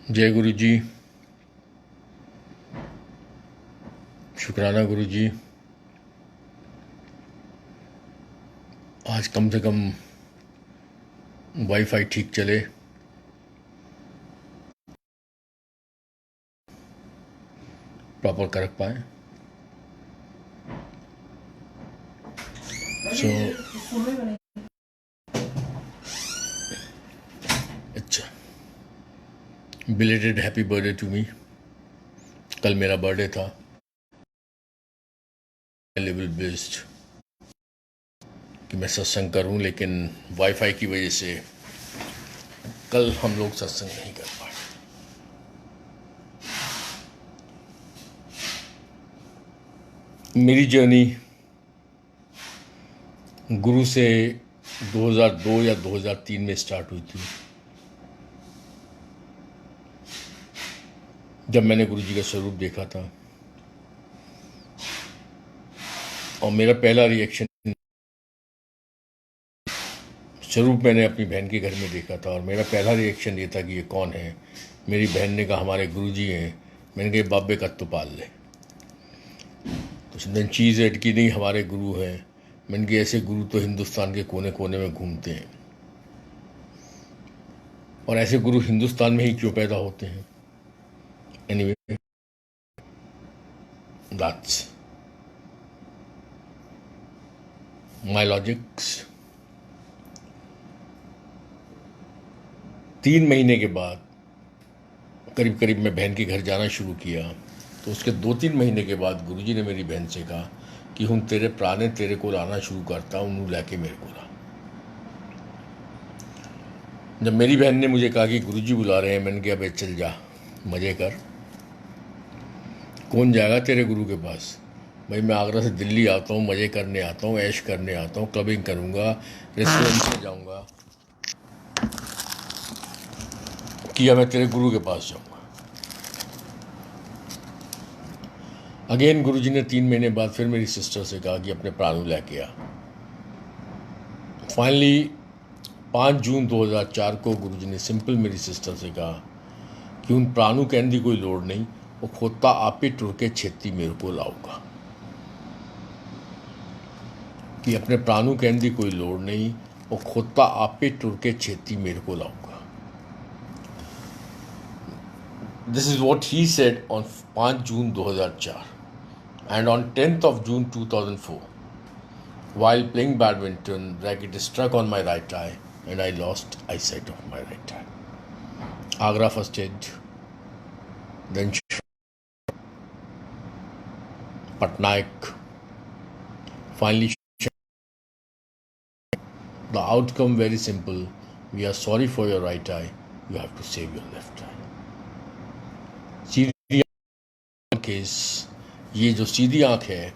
जय गुरु जी। शुक्राना गुरु जी। आज कम से कम वाईफाई ठीक चले, प्रॉपर कर पाए। सो अच्छा, belated happy birthday to me. कल मेरा बर्थडे था। लेवल बेस्ड कि मैं सत्संग करूं, लेकिन वाईफाई की वजह से कल हम लोग सत्संग नहीं कर पाए। मेरी जर्नी गुरु से 2002 या 2003 में स्टार्ट हुई थी, जब मैंने गुरु जी का स्वरूप देखा था। और मेरा पहला रिएक्शन, स्वरूप मैंने अपनी बहन के घर में देखा था, और मेरा पहला रिएक्शन ये था कि ये कौन है। मेरी बहन ने कहा हमारे गुरुजी हैं। मैंने कहा बाबे का तो पाल ले। तो उसने चीज़ ऐड की, नहीं हमारे गुरु हैं। मैंने कहा ऐसे गुरु तो हिंदुस्तान के कोने कोने में घूमते हैं, और ऐसे गुरु हिंदुस्तान में ही क्यों पैदा होते हैं। Anyway, that's my logics. 3 महीने के बाद करीब करीब मैं बहन के घर जाना शुरू किया। तो उसके 2-3 महीने के बाद गुरुजी ने मेरी बहन से कहा कि हूँ तेरे प्राणे तेरे को आना शुरू करता हूँ, लैके मेरे को ला। जब मेरी बहन ने मुझे कहा कि गुरुजी बुला रहे हैं, मैंने कहा भाई चल जा, मज़े कर। कौन जाएगा तेरे गुरु के पास? भाई मैं आगरा से दिल्ली आता हूँ, मज़े करने आता हूँ, ऐश करने आता हूँ, क्लबिंग करूँगा, रेस्टोरेंट में जाऊँगा, किया मैं तेरे गुरु के पास जाऊँगा। अगेन गुरुजी ने 3 महीने बाद फिर मेरी सिस्टर से कहा कि अपने प्राणु लेके आ। फाइनली 5 जून 2004 को गुरुजी ने सिंपल मेरी सिस्टर से कहा कि उन प्राणु कहने की कोई लोड़ नहीं, वो खोता आप ही टुर के छेती मेरे को लाऊगा। कि अपने प्राणु कहने की कोई लोड़ नहीं, वो खोता आप ही टुर के छेती मेरे को लाऊगा। This is what he said on 5 June 2004। And on 10th of June 2004, while playing badminton, racket struck on my right eye and I lost eyesight of my right eye. Agra first aid, then Patnaik, finally the outcome very simple. We are sorry for your right eye, you have to save your left eye. Sidhi case, ये जो सीधी आँख है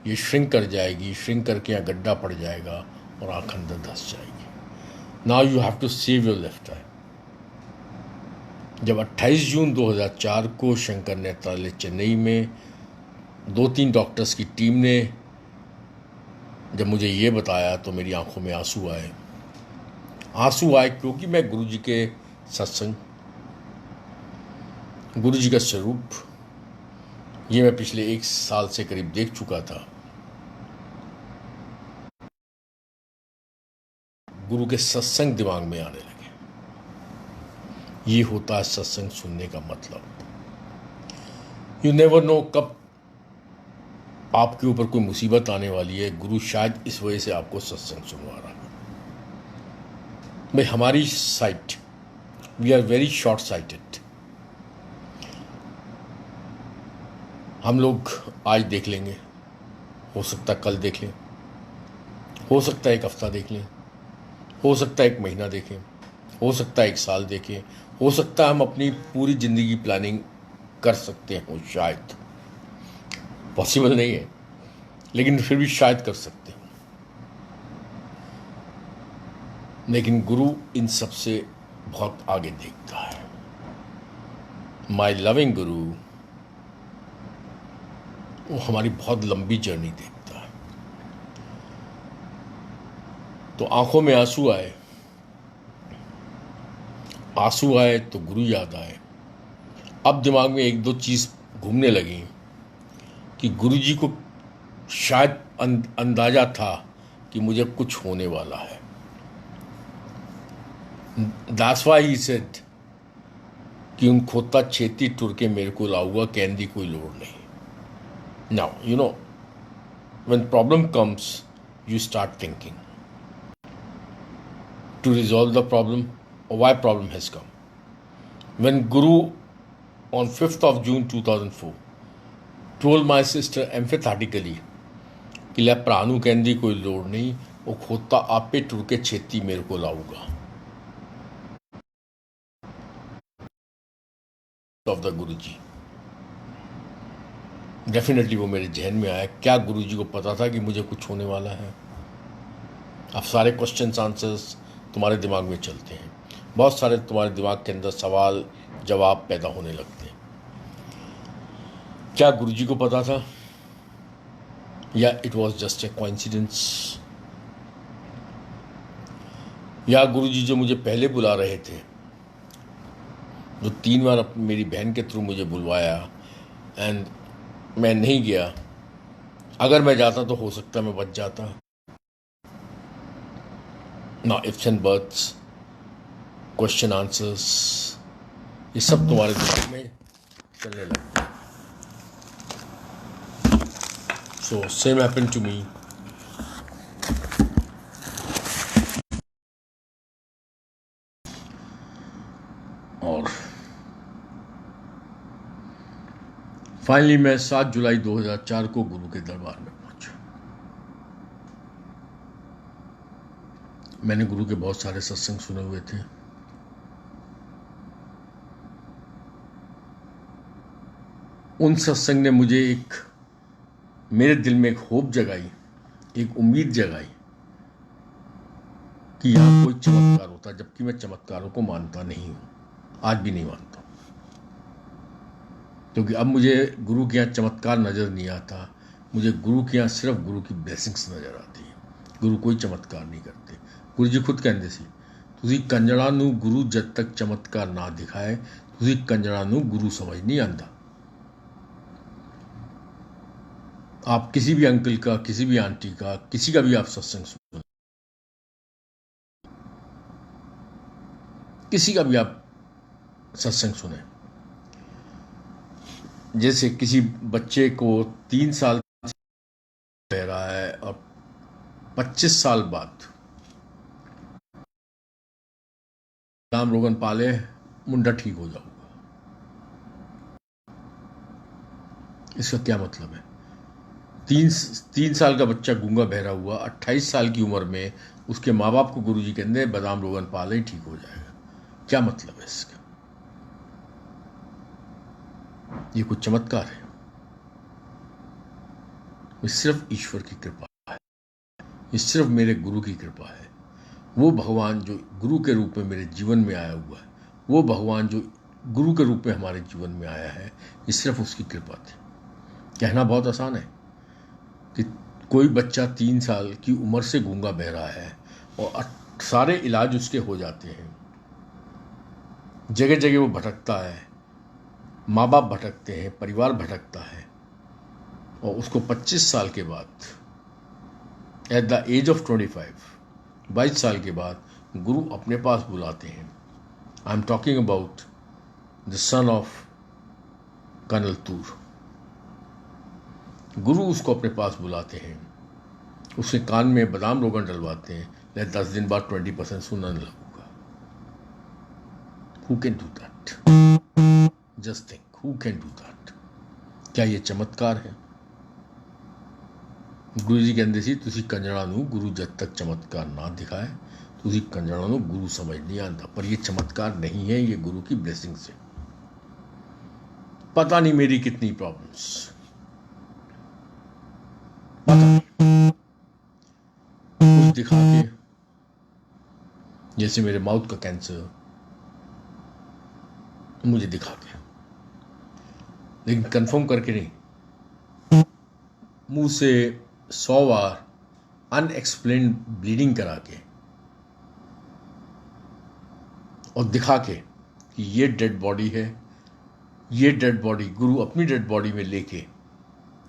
ये shrink कर जाएगी, shrink करके यहाँ गड्ढा पड़ जाएगा और आँख अंदर धंस जाएगी। Now you have to save your left eye. जब 28 जून 2004 को शंकर नेत्रालय चेन्नई में 2-3 डॉक्टर्स की टीम ने जब मुझे ये बताया तो मेरी आंखों में आंसू आए। आंसू आए क्योंकि मैं गुरुजी के सत्संग, गुरुजी का स्वरूप, ये मैं पिछले 1 साल से करीब देख चुका था। गुरु के सत्संग दिमाग में आने लगे। ये होता है सत्संग सुनने का मतलब। यू नेवर नो कब आपके ऊपर कोई मुसीबत आने वाली है। गुरु शायद इस वजह से आपको सत्संग सुनवा रहा है। भाई हमारी sight, we are very short sighted. हम लोग आज देख लेंगे, हो सकता है कल देख लें, हो सकता है 1 हफ्ता देख लें, हो सकता है 1 महीना देखें, हो सकता है 1 साल देखें, हो सकता है हम अपनी पूरी ज़िंदगी प्लानिंग कर सकते हैं। शायद पॉसिबल नहीं है, लेकिन फिर भी शायद कर सकते हैं। लेकिन गुरु इन सब से बहुत आगे देखता है। माय लविंग गुरु, वो हमारी बहुत लंबी जर्नी देखता है। तो आंखों में आंसू आए, आंसू आए तो गुरु याद आए। अब दिमाग में एक दो चीज़ घूमने लगी कि गुरुजी को शायद अंदाजा था कि मुझे कुछ होने वाला है। दैट्स व्हाई ही सेड कि उन खोता छेती टुर के मेरे को लाऊगा, कहने की कोई लोड़ नहीं। Now you know when problem comes you start thinking to resolve the problem or why problem has come. When Guru on 5th of June 2004 told my sister emphatically कि ले प्राणु कहने की कोई लोड़ नहीं, वो खोता आपे टुर के छेती मेरे को लाऊगा ऑफ द गुरुजी, डेफिनेटली वो मेरे जहन में आया। क्या गुरुजी को पता था कि मुझे कुछ होने वाला है? अब सारे क्वेश्चंस आंसर्स तुम्हारे दिमाग में चलते हैं, बहुत सारे तुम्हारे दिमाग के अंदर सवाल जवाब पैदा होने लगते हैं। क्या गुरुजी को पता था या it was just a coincidence? या गुरुजी जो मुझे पहले बुला रहे थे, जो 3 बार मेरी बहन के थ्रू मुझे बुलवाया एंड मैं नहीं गया, अगर मैं जाता तो हो सकता मैं बच जाता। ना ifs and buts, question answers, ये सब तुम्हारे दिमाग में चलने लगते हैं। So same happened to me. और फाइनली मैं 7 जुलाई 2004 को गुरु के दरबार में पहुंचा। मैंने गुरु के बहुत सारे सत्संग सुने हुए थे। उन सत्संग ने मुझे मेरे दिल में एक होप जगाई, एक उम्मीद जगाई कि यहां कोई चमत्कार होता, जबकि मैं चमत्कारों को मानता नहीं हूं, आज भी नहीं मानता, क्योंकि अब मुझे गुरु के यहाँ चमत्कार नजर नहीं आता। मुझे गुरु के यहाँ सिर्फ गुरु की ब्लेसिंग्स नजर आती है। गुरु कोई चमत्कार नहीं करते। गुरु जी खुद कहते सी, तुझी कंजड़ा नू गुरु जब तक चमत्कार ना दिखाए, तुझी कंजड़ा नू गुरु समझ नहीं आता। आप किसी भी अंकल का, किसी भी आंटी का, किसी का भी आप सत्संग सुनो, किसी का भी आप सत्संग सुने, जैसे किसी बच्चे को 3 साल रह रहा है और 25 साल बाद राम रोगन पाले, मुंडा ठीक हो जाऊगा। इसका क्या मतलब है? 3 साल का बच्चा गूंगा बहरा हुआ 28 साल की उम्र में उसके माँ बाप को गुरुजी कहते हैं बादाम रोगन पाले ही ठीक हो जाएगा। क्या मतलब है इसका? ये कुछ चमत्कार है? ये सिर्फ ईश्वर की कृपा है, ये सिर्फ मेरे गुरु की कृपा है। वो भगवान जो गुरु के रूप में मेरे जीवन में आया हुआ है, वो भगवान जो गुरु के रूप में हमारे जीवन में आया है, ये सिर्फ उसकी कृपा थी। कहना बहुत आसान है कि कोई बच्चा 3 साल की उम्र से गूंगा बह रहा है और सारे इलाज उसके हो जाते हैं, जगह जगह वो भटकता है, माँ बाप भटकते हैं, परिवार भटकता है, और उसको 25 साल के बाद एट द एज ऑफ 22 साल के बाद गुरु अपने पास बुलाते हैं। I am talking about the son of colonel Toor. गुरु उसको अपने पास बुलाते हैं, उसके कान में बादाम रोगन डलवाते हैं, ले 10 दिन बाद 20% सुनने लगूंगा। Who can do that? Just think, who can do that? क्या ये चमत्कार है? गुरु जी कहते सी, तुसी कंजड़ा नू गुरु जब तक चमत्कार ना दिखाए, तुसी कंजड़ा नू गुरु समझ नहीं आता। पर ये चमत्कार नहीं है, ये गुरु की ब्लेसिंग से। पता नहीं मेरी कितनी प्रॉब्लम्स, पता नहीं, कुछ दिखा के, जैसे मेरे माउथ का कैंसर, मुझे दिखा के, लेकिन कंफर्म करके नहीं, मुंह से 100 बार अनएक्सप्लेन्ड ब्लीडिंग करा के और दिखा के कि ये डेड बॉडी है, ये डेड बॉडी गुरु अपनी डेड बॉडी में लेके,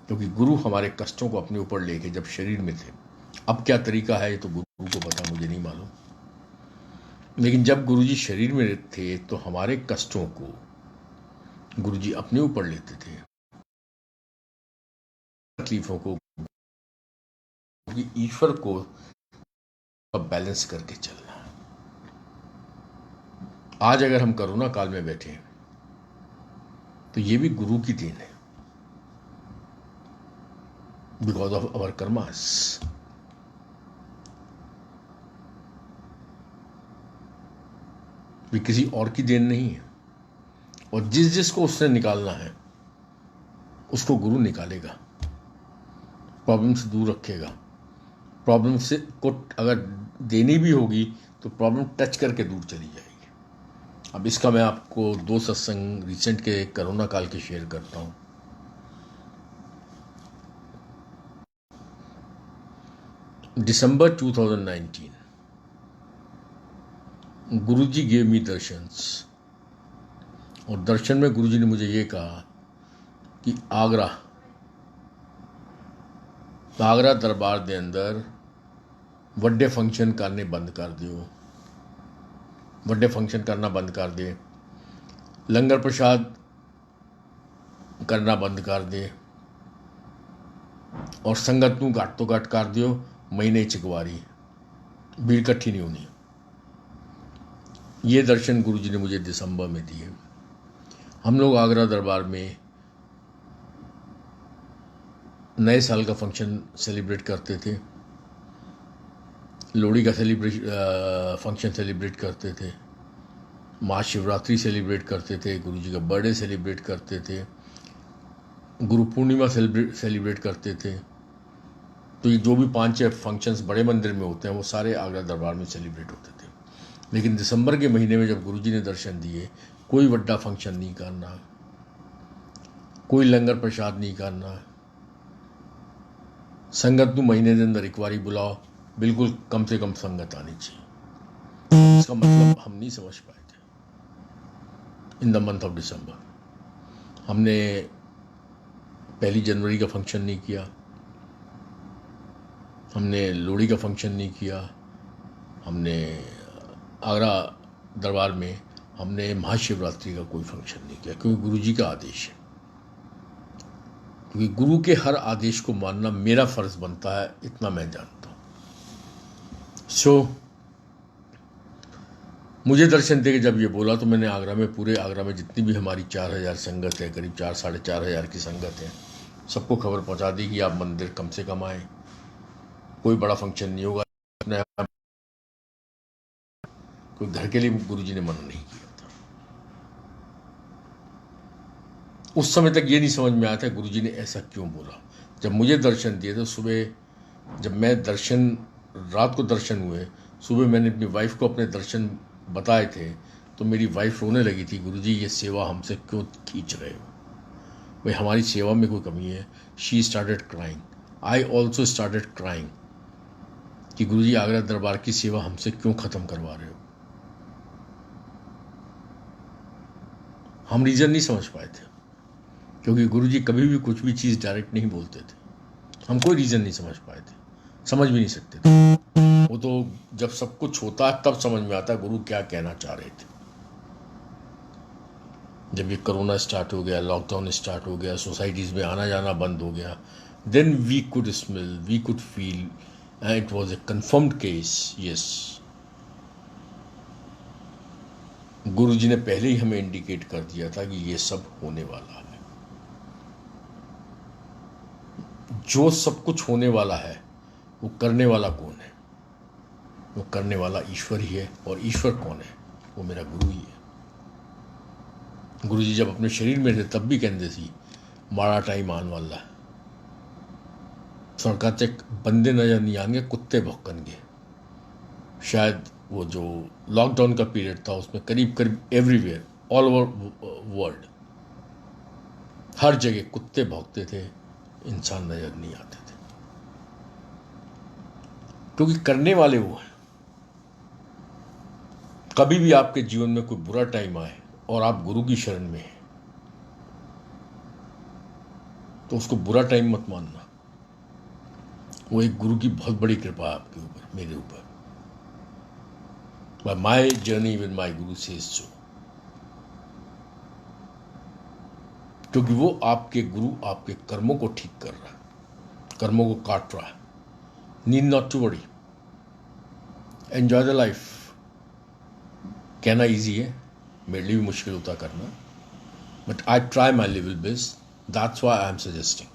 क्योंकि गुरु हमारे कष्टों को अपने ऊपर लेके जब शरीर में थे, अब क्या तरीका है ये तो गुरु को पता, मुझे नहीं मालूम, लेकिन जब गुरुजी शरीर में थे तो हमारे कष्टों को गुरुजी अपने ऊपर लेते थे, तकलीफों को, क्योंकि ईश्वर को बैलेंस करके चलना। आज अगर हम कोरोना काल में बैठे हैं तो ये भी गुरु की देन है, बिकॉज ऑफ अवर कर्मास। भी किसी और की देन नहीं है, और जिस जिसको उसने निकालना है उसको गुरु निकालेगा, प्रॉब्लम से दूर रखेगा। प्रॉब्लम से को अगर देनी भी होगी तो प्रॉब्लम टच करके दूर चली जाएगी। अब इसका मैं आपको 2 सत्संग रिसेंट के कोरोना काल के शेयर करता हूँ। दिसंबर 2019 गुरुजी गेव मी दर्शंस, और दर्शन में गुरुजी ने मुझे ये कहा कि आगरा दरबार के अंदर ਵੱਡੇ फंक्शन करने बंद कर दियो, ਵੱਡੇ फंक्शन करना बंद कर दे, लंगर प्रसाद करना बंद कर दे, और संगत नूं घट तो घट कर दियो, महीने च एक वारी, भीड़ इकट्ठी नहीं होनी। ये दर्शन गुरु जी ने मुझे दिसंबर में दिए। हम लोग आगरा दरबार में नए साल का फंक्शन सेलिब्रेट करते थे, लोहड़ी का फंक्शन सेलिब्रेट करते थे, महाशिवरात्रि सेलिब्रेट करते थे, गुरु जी का बर्थडे सेलिब्रेट करते थे, गुरु पूर्णिमा सेलिब्रेट करते थे। तो ये जो भी 5-6 फंक्शंस बड़े मंदिर में होते हैं वो सारे आगरा दरबार में सेलिब्रेट होते थे। लेकिन दिसंबर के महीने में जब गुरु जी ने दर्शन दिए, कोई बड़ा फंक्शन नहीं करना, कोई लंगर प्रसाद नहीं करना, संगत नूं महीने के अंदर एक बारी बुलाओ, बिल्कुल कम से कम संगत आनी चाहिए। इसका मतलब हम नहीं समझ पाए थे। In the month of December हमने 1 जनवरी का फंक्शन नहीं किया, हमने लोहड़ी का फंक्शन नहीं किया, हमने आगरा दरबार में हमने महाशिवरात्रि का कोई फंक्शन नहीं किया, क्योंकि गुरु जी का आदेश है। क्योंकि गुरु के हर आदेश को मानना मेरा फर्ज बनता है, इतना मैं जानता हूँ। मुझे दर्शन देके जब ये बोला तो मैंने पूरे आगरा में जितनी भी हमारी 4000 संगत है, करीब 4-4.5 की संगत है, सबको खबर पहुंचा दी कि आप मंदिर कम से कम आए, कोई बड़ा फंक्शन नहीं होगा। अपने कोई घर के लिए गुरु जी ने मना नहीं किया था। उस समय तक ये नहीं समझ में आया था गुरु जी ने ऐसा क्यों बोला। जब मुझे दर्शन दिए तो सुबह, जब मैं रात को दर्शन हुए, सुबह मैंने अपनी वाइफ को अपने दर्शन बताए थे तो मेरी वाइफ रोने लगी थी, गुरुजी ये सेवा हमसे क्यों खींच रहे हो, भाई हमारी सेवा में कोई कमी है। She started crying, I also started crying कि गुरुजी आगरा दरबार की सेवा हमसे क्यों ख़त्म करवा रहे हो। हम रीज़न नहीं समझ पाए थे, क्योंकि गुरुजी कभी भी कुछ भी चीज़ डायरेक्ट नहीं बोलते थे। हम कोई रीज़न नहीं समझ पाए थे, समझ भी नहीं सकते थे। वो तो जब सब कुछ होता है तब समझ में आता है गुरु क्या कहना चाह रहे थे। जब ये कोरोना स्टार्ट हो गया, लॉकडाउन स्टार्ट हो गया, सोसाइटीज़ में आना जाना बंद हो गया, then we could smell, we could feel, and it was a confirmed case. Yes, Guru ji ने पहले ही हमें इंडिकेट कर दिया था कि ये सब होने वाला है। जो सब कुछ होने वाला है वो करने वाला कौन है? वो करने वाला ईश्वर ही है। और ईश्वर कौन है? वो मेरा गुरु ही है। गुरु जी जब अपने शरीर में थे तब भी कहते सी माड़ा टाइम आने वाला है, सरकार च बंदे नजर नहीं आएंगे, कुत्ते भौंकणगे। शायद वो जो लॉकडाउन का पीरियड था उसमें करीब करीब एवरीवेयर, ऑल ओवर वर्ल्ड, हर जगह कुत्ते भौंकते थे, इंसान नजर नहीं आते थे, क्योंकि करने वाले वो हैं। कभी भी आपके जीवन में कोई बुरा टाइम आए और आप गुरु की शरण में हैं, तो उसको बुरा टाइम मत मानना। वो एक गुरु की बहुत बड़ी कृपा है आपके ऊपर, मेरे ऊपर। My journey with my Guru says so, क्योंकि वो आपके गुरु आपके कर्मों को ठीक कर रहा है, कर्मों को काट रहा है। Need not to worry, enjoy the life. कहना ईजी है, मेरे लिए भी मुश्किल होता करना, but I try my level best, that's why I am suggesting.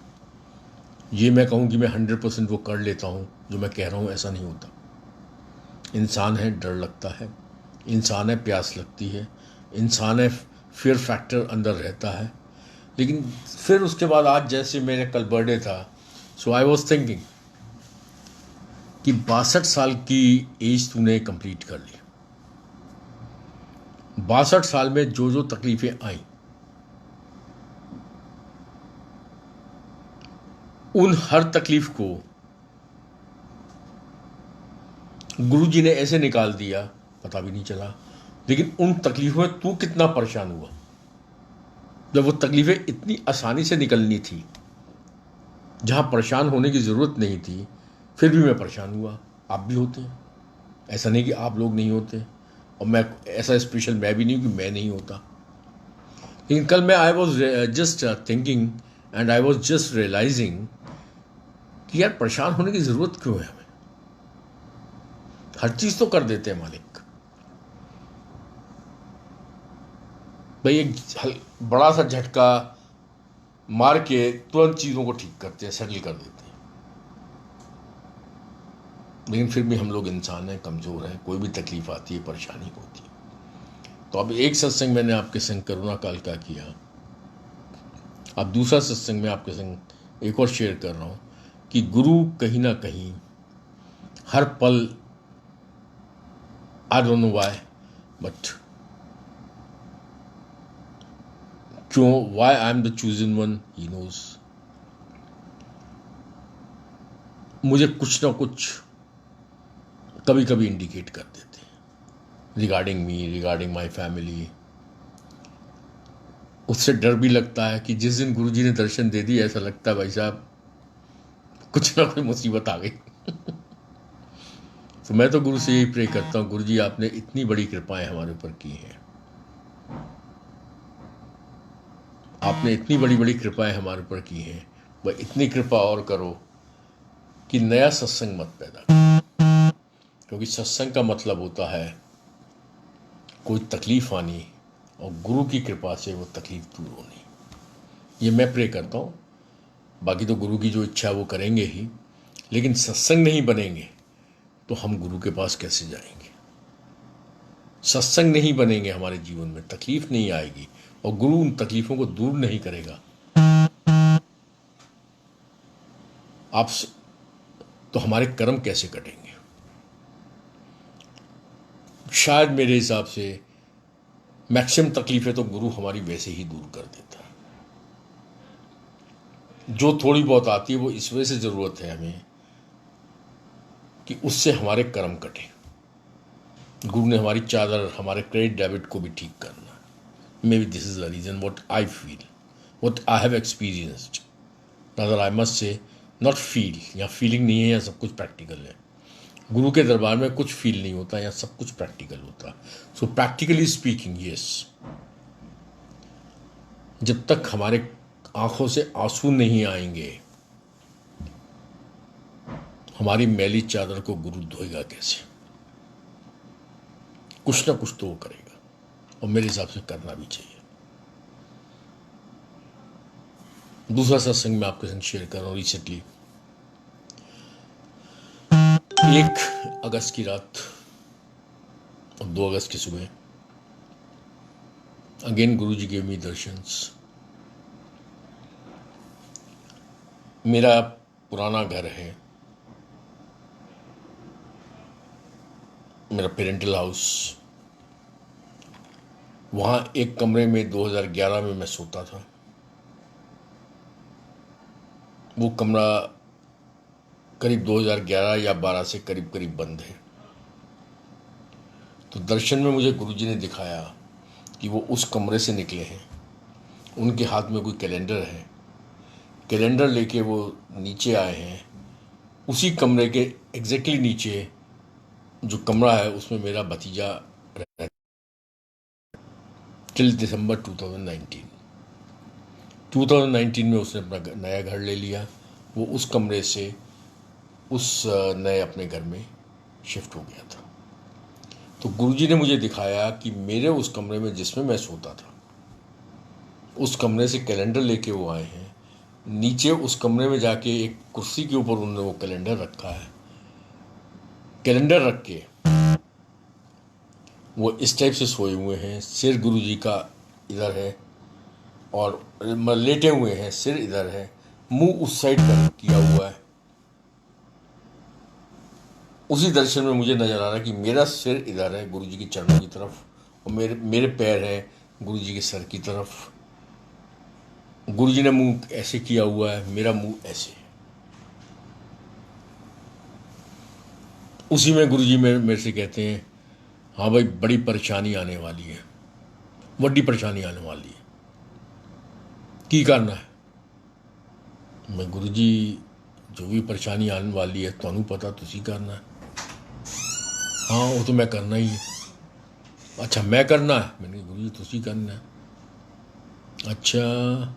ये मैं कहूँ कि मैं 100% वो कर लेता हूँ जो मैं कह रहा हूँ, ऐसा नहीं होता। इंसान है, डर लगता है, इंसान है, प्यास लगती है, इंसान है, फियर फैक्टर अंदर रहता है। लेकिन फिर उसके बाद आज जैसे मेरे कल बर्थडे था, सो आई वॉज थिंकिंग कि 62 साल की एज तूने कंप्लीट कर ली। 62 साल में जो जो तकलीफें आई, उन हर तकलीफ को गुरुजी ने ऐसे निकाल दिया, पता भी नहीं चला। लेकिन उन तकलीफों में तू कितना परेशान हुआ, जब वो तकलीफें इतनी आसानी से निकलनी थी, जहां परेशान होने की ज़रूरत नहीं थी, फिर भी मैं परेशान हुआ। आप भी होते हैं, ऐसा नहीं कि आप लोग नहीं होते, और मैं ऐसा स्पेशल मैं भी नहीं कि मैं नहीं होता। लेकिन कल मैं I was just thinking and I was just realising कि यार परेशान होने की ज़रूरत क्यों है हमें। हर चीज़ तो कर देते हैं मालिक भाई। एक बड़ा सा झटका मार के तुरंत चीज़ों को ठीक करते हैं, सेटल कर देते हैं। लेकिन फिर भी हम लोग इंसान हैं, कमज़ोर हैं, कोई भी तकलीफ आती है, परेशानी होती है। तो अब एक सत्संग मैंने आपके संग करुणा काल का किया, अब दूसरा सत्संग में आपके संग एक और शेयर कर रहा हूँ कि गुरु कहीं ना कहीं हर पल, I don't know why, but क्यों, why I am the chosen one, he knows. मुझे कुछ ना कुछ कभी कभी इंडिकेट कर देते हैं regarding me, regarding my family. उससे डर भी लगता है कि जिस दिन गुरुजी ने दर्शन दे दिए, ऐसा लगता है भाई साहब कुछ ना कोई मुसीबत आ गई। तो मैं तो गुरु से यही प्रे करता हूँ, गुरुजी आपने इतनी बड़ी कृपाएं हमारे ऊपर की हैं, आपने इतनी बड़ी बड़ी कृपाएं हमारे ऊपर की हैं, वह इतनी कृपा और करो कि नया सत्संग मत पैदा करो। क्योंकि सत्संग का मतलब होता है कोई तकलीफ आनी और गुरु की कृपा से वो तकलीफ दूर होनी। ये मैं प्रे करता हूँ। बाकी तो गुरु की जो इच्छा है वो करेंगे ही, लेकिन सत्संग नहीं बनेंगे तो हम गुरु के पास कैसे जाएंगे। सत्संग नहीं बनेंगे, हमारे जीवन में तकलीफ नहीं आएगी और गुरु उन तकलीफों को दूर नहीं करेगा, आप तो हमारे कर्म कैसे कटेंगे। शायद मेरे हिसाब से मैक्सिमम तकलीफें तो गुरु हमारी वैसे ही दूर कर देता है। जो थोड़ी बहुत आती है वो इस वजह से ज़रूरत है हमें कि उससे हमारे कर्म कटें। गुरु ने हमारी चादर, हमारे क्रेडिट डेबिट को भी ठीक करना। Maybe this is the reason what I feel, what I have experienced. अगर I must say not feel, या फीलिंग नहीं है, या सब कुछ प्रैक्टिकल है। गुरु के दरबार में कुछ फील नहीं होता, या सब कुछ प्रैक्टिकल होता है। सो प्रैक्टिकली स्पीकिंग, यस, जब तक हमारे आंखों से आंसू नहीं आएंगे, हमारी मैली चादर को गुरु धोएगा कैसे। कुछ ना कुछ तो वो करेगा, और मेरे हिसाब से करना भी चाहिए। दूसरा सत्संग मैं आपके साथ शेयर कर रहा हूँ रिसेंटली। 1 अगस्त की रात और 2 अगस्त की सुबह अगेन गुरु जी गेव मी दर्शंस। मेरा पुराना घर है, मेरा पेरेंटल हाउस, वहाँ एक कमरे में 2011 में मैं सोता था। वो कमरा करीब 2011 या 12 से करीब करीब बंद है। तो दर्शन में मुझे गुरुजी ने दिखाया कि वो उस कमरे से निकले हैं, उनके हाथ में कोई कैलेंडर है, कैलेंडर लेके वो नीचे आए हैं। उसी कमरे के एग्जैक्टली नीचे जो कमरा है उसमें मेरा भतीजा रहता टिल दिसंबर 2019। 2019 में उसने अपना नया घर ले लिया। वो उस कमरे से उस नए अपने घर में शिफ्ट हो गया था। तो गुरुजी ने मुझे दिखाया कि मेरे उस कमरे में जिसमें मैं सोता था, उस कमरे से कैलेंडर लेके वो आए हैं। नीचे उस कमरे में जाके एक कुर्सी के ऊपर उन्होंने वो कैलेंडर रखा है। कैलेंडर रख के वो इस टाइप से सोए हुए हैं। सिर गुरुजी का इधर है और लेटे हुए हैं, सिर इधर है, मुंह उस साइड पर किया हुआ है। उसी दर्शन में मुझे नजर आ रहा है कि मेरा सिर इधर है गुरुजी के चरणों की तरफ, और मेरे मेरे पैर हैं गुरुजी के सर की तरफ। गुरुजी ने मुंह ऐसे किया हुआ है, मेरा मुंह ऐसे है। उसी में गुरुजी मेरे से कहते हैं, हाँ भाई बड़ी परेशानी आने वाली है, बड़ी परेशानी आने वाली है, की करना है। मैं गुरुजी जो भी परेशानी आने वाली है ਤੁਹਾਨੂੰ पता तुसी करना है। हाँ वो तो मैं करना ही है। अच्छा मैं करना है? मैंने कहा गुरुजी तुसी करना है। अच्छा।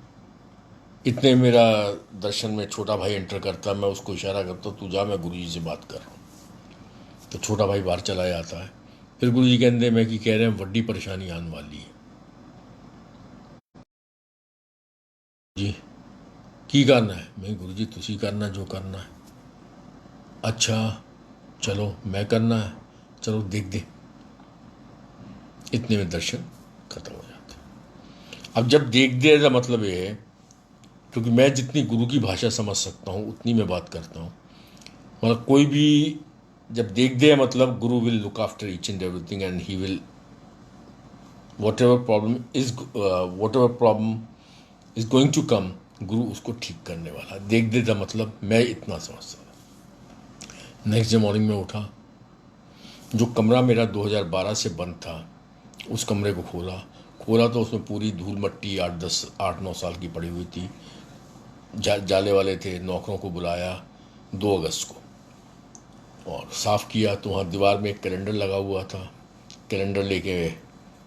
इतने मेरा दर्शन में छोटा भाई एंटर करता है, मैं उसको इशारा करता हूँ तू जा, मैं गुरुजी से बात कर रहा हूँ। तो छोटा भाई बाहर चला जाता है। फिर गुरुजी कहते मैं कि कह रहे हैं बड़ी परेशानी आने वाली है जी, की करना है? मैं गुरुजी तुसी करना जो करना है। अच्छा चलो मैं करना है, चलो देख दे। इतने में दर्शन खत्म हो जाते हैं। अब जब देख दे का मतलब ये है, क्योंकि मैं जितनी गुरु की भाषा समझ सकता हूँ उतनी मैं बात करता हूँ। मतलब कोई भी जब देख दे मतलब Guru will look after each and everything and he will whatever problem is going to come, गुरु उसको ठीक करने वाला। देख दे का मतलब मैं इतना समझता था। नेक्स्ट डे मॉर्निंग में उठा, जो कमरा मेरा 2012 से बंद था उस कमरे को खोला। खोला तो उसमें पूरी धूल मट्टी 8-9 साल की पड़ी हुई थी। जाले वाले थे, नौकरों को बुलाया 2 अगस्त को और साफ़ किया। तो वहाँ दीवार में एक कैलेंडर लगा हुआ था। कैलेंडर लेके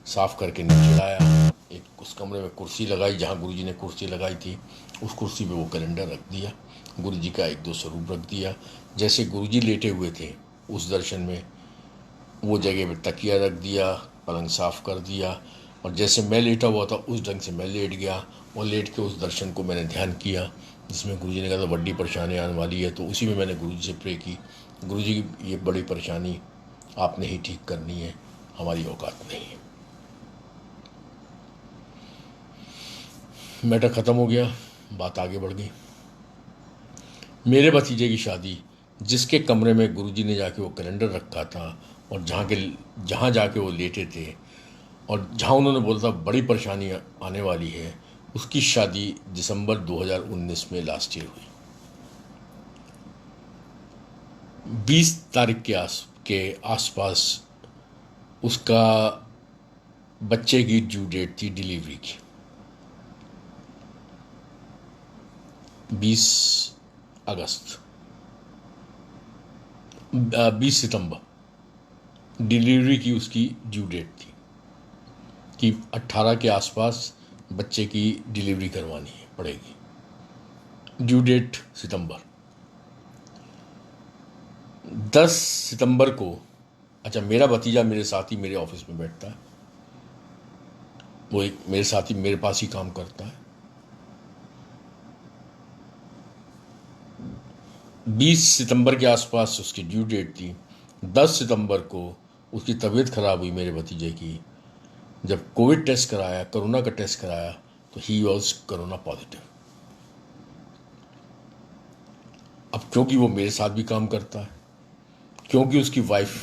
साफ़ करके नीचे लाया। एक उस कमरे में कुर्सी लगाई, जहाँ गुरुजी ने कुर्सी लगाई थी उस कुर्सी पे वो कैलेंडर रख दिया। गुरुजी का 1-2 स्वरूप रख दिया। जैसे गुरुजी लेटे हुए थे उस दर्शन में, वो जगह पे तकिया रख दिया, पलंग साफ़ कर दिया। और जैसे मैं लेटा हुआ था उस ढंग से मैं लेट गया और लेट के उस दर्शन को मैंने ध्यान किया जिसमें गुरुजी ने कहा था बड़ी परेशानी आने वाली है। तो उसी में मैंने गुरुजी से प्रे की, गुरुजी ये बड़ी परेशानी आपने ही ठीक करनी है, हमारी औकात नहीं है। मैटर ख़त्म हो गया, बात आगे बढ़ गई। मेरे भतीजे की शादी, जिसके कमरे में गुरुजी ने जाके वो कैलेंडर रखा था और जहाँ जाके वो लेटे थे और जहाँ उन्होंने बोला था बड़ी परेशानी आने वाली है, उसकी शादी दिसंबर 2019 में लास्ट ईयर हुई। 20 तारीख के आसपास उसका बच्चे की ड्यू डेट थी डिलीवरी की। 20 अगस्त 20 सितंबर डिलीवरी की उसकी ड्यू डेट थी कि 18 के आसपास बच्चे की डिलीवरी करवानी है पड़ेगी। ड्यू डेट सितंबर। 10 सितंबर को, अच्छा मेरा भतीजा मेरे साथ ही मेरे ऑफिस में बैठता है, वो एक मेरे साथ ही मेरे पास ही काम करता है। 20 सितंबर के आसपास उसकी ड्यू डेट थी। 10 सितंबर को उसकी तबीयत खराब हुई मेरे भतीजे की। जब कोविड टेस्ट कराया, कोरोना का टेस्ट कराया, तो ही वॉज कोरोना पॉजिटिव। अब क्योंकि वो मेरे साथ भी काम करता है, क्योंकि उसकी वाइफ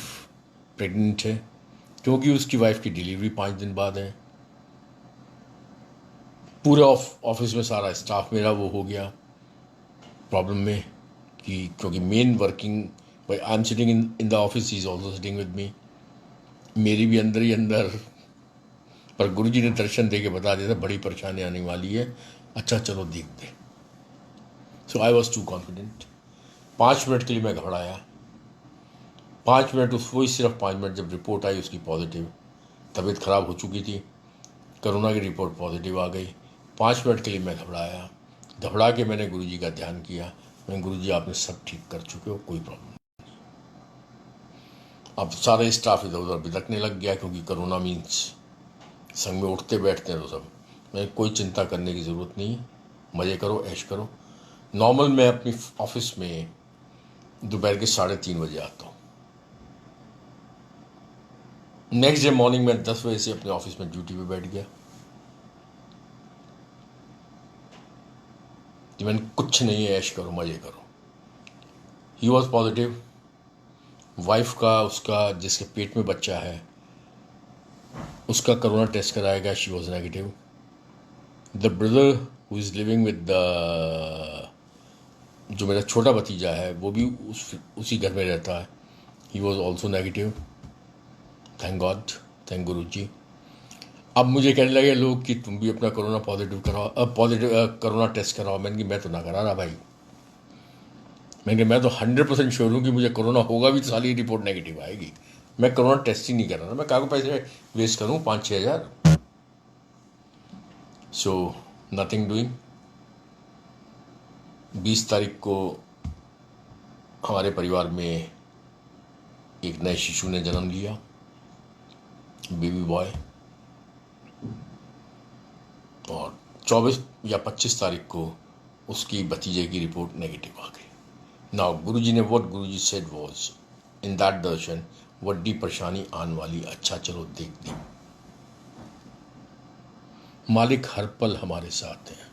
प्रेग्नेंट है, क्योंकि उसकी वाइफ की डिलीवरी 5 दिन बाद है, पूरे ऑफिस में सारा स्टाफ मेरा वो हो गया प्रॉब्लम में कि क्योंकि मेन वर्किंग भाई I am sitting in the office, he is also sitting with me, मेरी भी अंदर ही अंदर। पर गुरुजी ने दर्शन दे के बता दिया था बड़ी परेशानी आने वाली है। अच्छा चलो देख दे। So I was too confident. 5 minute के लिए मैं घबराया। 5 मिनट, उस वही सिर्फ 5 मिनट, जब रिपोर्ट आई उसकी पॉजिटिव, तबीयत ख़राब हो चुकी थी, कोरोना की रिपोर्ट पॉजिटिव आ गई। 5 मिनट के लिए मैं घबराया। घबरा के मैंने गुरुजी का ध्यान किया। मैं, गुरुजी आपने सब ठीक कर चुके हो, कोई प्रॉब्लम। अब सारे स्टाफ इधर उधर बिदकने लग गया, क्योंकि कोरोना मीन्स संग में उठते बैठते हैं तो सब। मैं, कोई चिंता करने की ज़रूरत नहीं, मज़े करो, ऐश करो। नॉर्मल मैं अपनी ऑफिस में दोपहर के 3:30 बजे आता हूँ। नेक्स्ट डे मॉर्निंग में 10 बजे से अपने ऑफिस में ड्यूटी पे बैठ गया कि मैंने कुछ नहीं है, ऐश करो, मज़े करो। He was positive. वाइफ का, उसका जिसके पेट में बच्चा है, उसका कोरोना टेस्ट कराया गया, she was negative. The brother who is living with the, जो मेरा छोटा भतीजा है, वो भी उसी घर में रहता है, he was also negative. Thank God, thank गुरु जी। अब मुझे कहने लगे लोग कि तुम भी अपना कोरोना पॉजिटिव कराओ, कोरोना टेस्ट कराओ। मैंने कि मैं तो ना करा रहा भाई। मैं तो 100% श्योर हूँ कि मुझे कोरोना होगा भी तो सारी रिपोर्ट नेगेटिव आएगी। मैं कोरोना टेस्ट ही नहीं कर रहा। मैं कागज पैसे वेस्ट करूँ 5-6 हज़ार। So nothing doing. 20 तारीख को हमारे परिवार में एक नए शिशु ने जन्म लिया, बेबी बॉय। और 24 या 25 तारीख को उसकी भतीजे की रिपोर्ट नेगेटिव आ गई। नाउ गुरुजी ने, what Guruji said was in that darshan, वड्डी परेशानी आने वाली, अच्छा चलो देख दी। मालिक हर पल हमारे साथ हैं।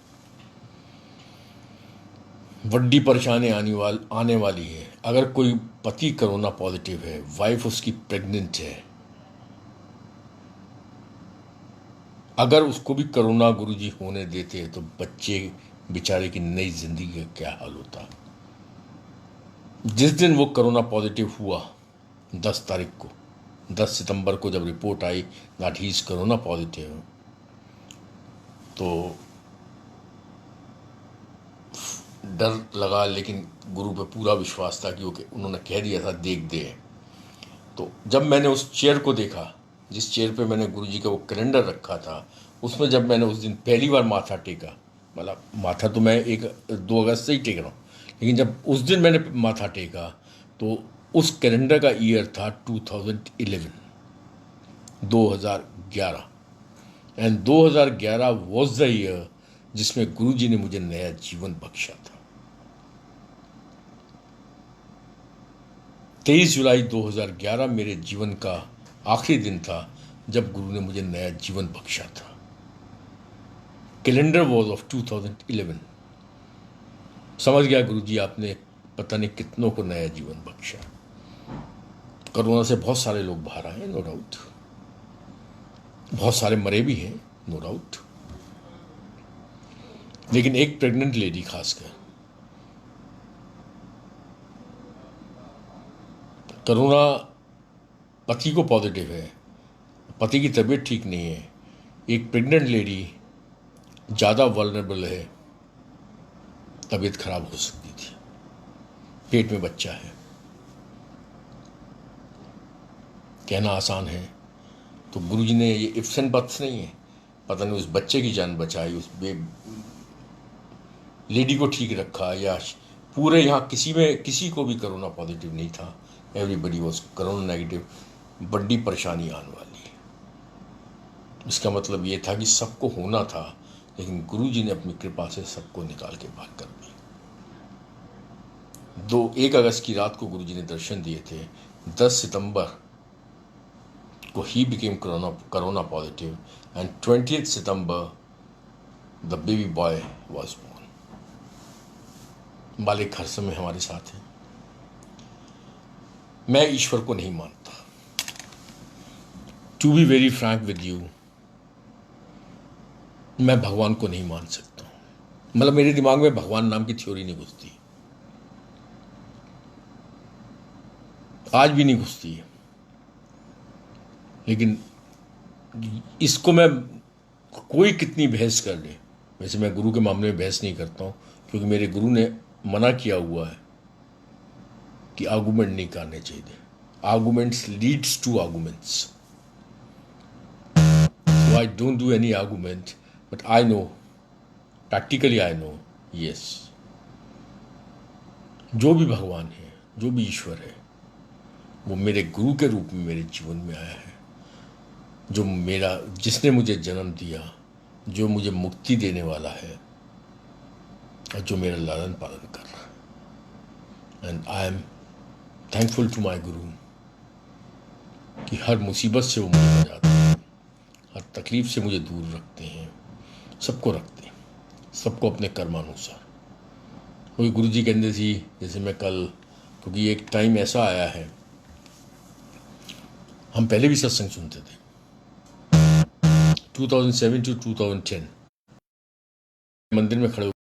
वड्डी परेशानी आने वाली है। अगर कोई पति कोरोना पॉजिटिव है, वाइफ उसकी प्रेग्नेंट है, अगर उसको भी कोरोना गुरुजी होने देते हैं तो बच्चे बेचारे की नई जिंदगी का क्या हाल होता। जिस दिन वो कोरोना पॉजिटिव हुआ, 10 तारीख को, 10 सितंबर को जब report I that he is corona positive, तो डर लगा, लेकिन गुरु पे पूरा विश्वास था कि उन्होंने कह दिया था देख दे। तो जब मैंने उस चेयर को देखा, जिस चेयर पे मैंने गुरुजी का वो कैलेंडर रखा था, उसमें जब मैंने उस दिन पहली बार माथा टेका, मतलब माथा तो मैं 2 अगस्त से ही टेक रहा हूँ, लेकिन जब उस दिन मैंने माथा टेका तो उस कैलेंडर का ईयर था 2011। एंड 2011 वॉज द ईयर जिसमें गुरुजी ने मुझे नया जीवन बख्शा था। 23 जुलाई 2011 मेरे जीवन का आखिरी दिन था जब गुरु ने मुझे नया जीवन बख्शा था। Calendar was of 2011। समझ गया गुरुजी आपने पता नहीं कितनों को नया जीवन बख्शा। कोरोना से बहुत सारे लोग बाहर आए, नो डाउट, बहुत सारे मरे भी हैं, नो डाउट, लेकिन एक प्रेग्नेंट लेडी खासकर कोरोना, पति को पॉजिटिव है, पति की तबीयत ठीक नहीं है, एक प्रेग्नेंट लेडी ज़्यादा वल्नरेबल है, तबीयत खराब हो सकती थी, पेट में बच्चा है। कहना आसान है, तो गुरुजी ने ये इफ्स एंड बट्स नहीं है, पता नहीं उस बच्चे की जान बचाई, उस लेडी को ठीक रखा, या पूरे यहाँ किसी को भी कोरोना पॉजिटिव नहीं था, एवरीबडी वॉज कोरोना नेगेटिव। बड़ी परेशानी आने वाली है। इसका मतलब ये था कि सबको होना था, लेकिन गुरुजी ने अपनी कृपा से सबको निकाल के बाहर कर दिया। 1 अगस्त की रात को गुरुजी ने दर्शन दिए थे। 10 सितंबर को he became corona positive and 20 सितंबर the baby boy was born. मालिक हर समय हमारे साथ हैं। मैं ईश्वर को नहीं मानता, to be very frank with you, मैं भगवान को नहीं मान सकता। मतलब मेरे दिमाग में भगवान नाम की थ्योरी नहीं घुसती, आज भी नहीं घुसती है। लेकिन इसको मैं, कोई कितनी बहस कर ले, वैसे मैं गुरु के मामले में बहस नहीं करता हूँ, क्योंकि मेरे गुरु ने मना किया हुआ है कि आर्गूमेंट नहीं करने चाहिए. Arguments leads to arguments. So I don't do any argument, but I know, practically I know, yes, जो भी भगवान है, जो भी ईश्वर है, वो मेरे गुरु के रूप में मेरे जीवन में आया है. जिसने मुझे जन्म दिया, जो मुझे मुक्ति देने वाला है और जो मेरा लालन पालन कर रहा है. And I am thankful to my guru कि हर मुसीबत से वो मुझे बचाते हैं, हर तकलीफ से मुझे दूर रखते हैं, सबको रखते हैं, सबको अपने कर्मानुसार. वही गुरु जी कहते थे, जैसे मैं कल, क्योंकि एक टाइम ऐसा आया है, हम पहले भी सत्संग सुनते थे. 2007 to 2010 मंदिर में खड़े